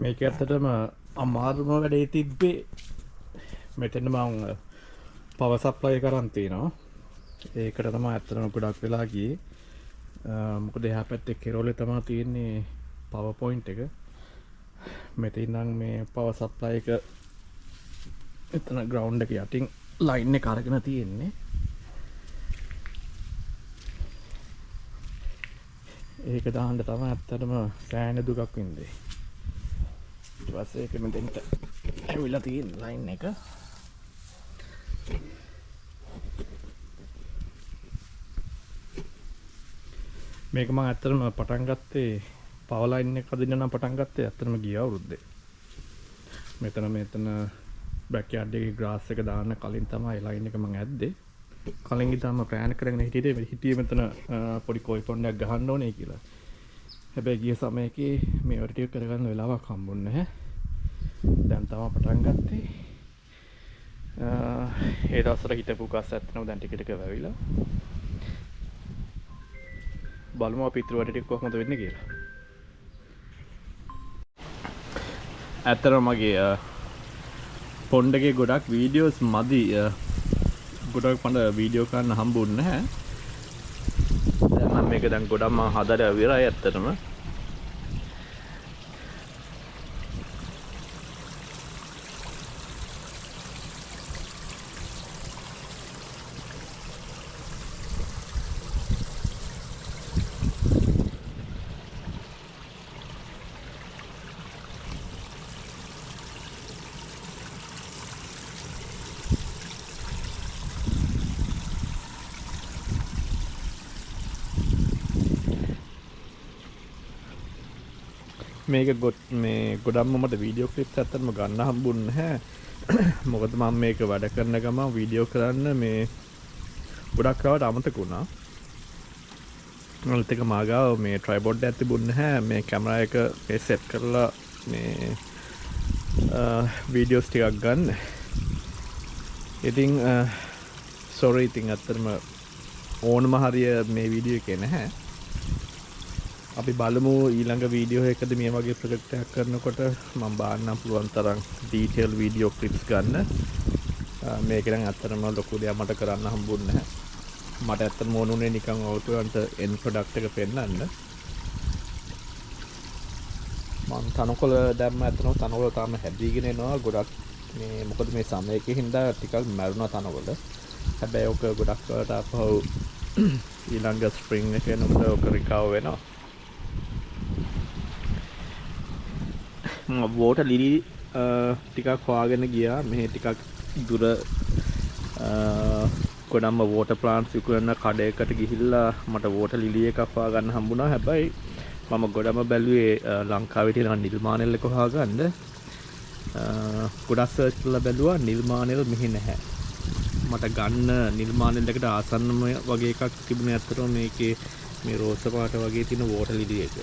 මේක ඇත්තටම අමාරුම වැඩේ තිබ්බේ මෙතන මම පවර් සප්ලයි කරන් තිනවා. ඒකට තමයි ඇත්තටම ගොඩක් වෙලා ගියේ. මොකද එහා පැත්තේ කෙරෝලේ තමයි තියෙන්නේ පවර් පොයින්ට් එක. මෙතන ඉඳන් මේ පවර් සප්ලයි එක එතන ග්‍රවුන්ඩ් එක යටින් ලයින් එක අරගෙන තියෙන්නේ. ඒක දාන්න තමයි ඇත්තටම සෑහෙන දුකක් වින්දේ. ඊට පස්සේ ඒක මෙතෙන්ට ඇවිල්ලා තියෙන ලයින් එක. මේක මම ඇත්තටම පටන් ගත්තේ පවර් ලයින් එක හදින්න නම් පටන් ගත්තේ ඇත්තටම ගිය අවුරුද්දේ. මෙතන බෑක් යාඩ් එකේ ග්‍රාස් එක දාන්න කලින් තමයි ලයින් එක මම ඇද්දේ. කලින් ඉඳන්ම ප්ලෑන් කරගෙන හිටියේ මෙතන පොඩි කොයි පොණ්ඩක් ගහන්න ඕනේ කියලා. හැබැයි ගිය සමයකේ මේ වල ටික කරගන්න වෙලාවක් හම්බුන්නේ නැහැ. දැන් තමයි පටන් ගත්තේ. ඒ දවස්වල හිටපු ගස් ඇත්තනම දැන් ටික ටික වැවිලා. බලමු අපි ඉතුරු වැඩ ටික කොහොමද වෙන්නේ කියලා. ඇත්තටම මගේ පොණ්ඩ් එකේ ගොඩක් වීඩියෝස් මදි. ගොඩක් මට වීඩියෝ කරන්න හම්බුන්නේ නැහැ. දැන් මම මේක දැන් ගොඩක් මම හදලා ඉවරයි ඇත්තටම. මේක මේ ගොඩක්ම මට වීඩියෝ ක්ලිප්ස් ඇත්තටම ගන්න හම්බුන්නේ නැහැ. මොකද මම මේක වැඩ කරන ගමන් වීඩියෝ කරන්න මේ ගොඩක් වෙලාවට අමතක වුණා. අනිත් එක මාගාව මේ ට්‍රයිපොඩ් එකක් තිබුණේ නැහැ. මේ කැමරා එක මේ සෙට් කරලා මේ වීඩියෝස් ටිකක් ගන්න. ඉතින් සෝරි ඉතින් ඇත්තටම ඕනම හරිය මේ වීඩියෝ එකේ නැහැ. අපි බලමු ඊළඟ වීඩියෝ එකකදී මේ වගේ ප්‍රොජෙක්ට් එකක් කරනකොට මම බාන්නම් පුළුවන් තරම් ඩීටේල් වීඩියෝ ක්ලිප්ස් ගන්න. මේක නම් ඇත්තටම ලොකු දෙයක් මට කරන්න හම්බුන්නේ නැහැ. මට ඇත්තටම ඕනුනේ නිකන් ඔයගොල්ලන්ට එන් ප්‍රොඩක්ට් එක පෙන්නන්න. මම තනකොළ දැම්ම ඇත්තටම තනකොළ තාම හැදීගෙන එනවා ගොඩක් මේ මොකද මේ සමයකේ හින්දා ටිකක් මැරුණා තනකොළ. හැබැයි ඔක ගොඩක් වලට අපහු ඊළඟ ස්ප්‍රින්ග් එක එනකොට ඔක රිකවර් වෙනවා. වෝටර් ලිලි ටිකක් හොයාගෙන ගියා. මේ ටිකක් දුර ගොඩක්ම වෝටර් ප්ලාන්ට්ස් විකුණන කඩේකට ගිහිල්ලා මට වෝටර් ලිලි එකක් හොයා ගන්න හම්බුණා. හැබැයි මම ගොඩම බැලුවේ ලංකාවේ තියෙන නිල්මානෙල් එක හොයාගන්න. ගොඩක් සර්ච් කරලා බැලුවා නිල්මානෙල් මෙහි නැහැ. මට ගන්න නිල්මානෙල් එකට ආසන්නම වගේ එකක් තිබුණේ අතරම මේකේ මේ රෝස පාට වගේ තියෙන වෝටර් ලිලි එක.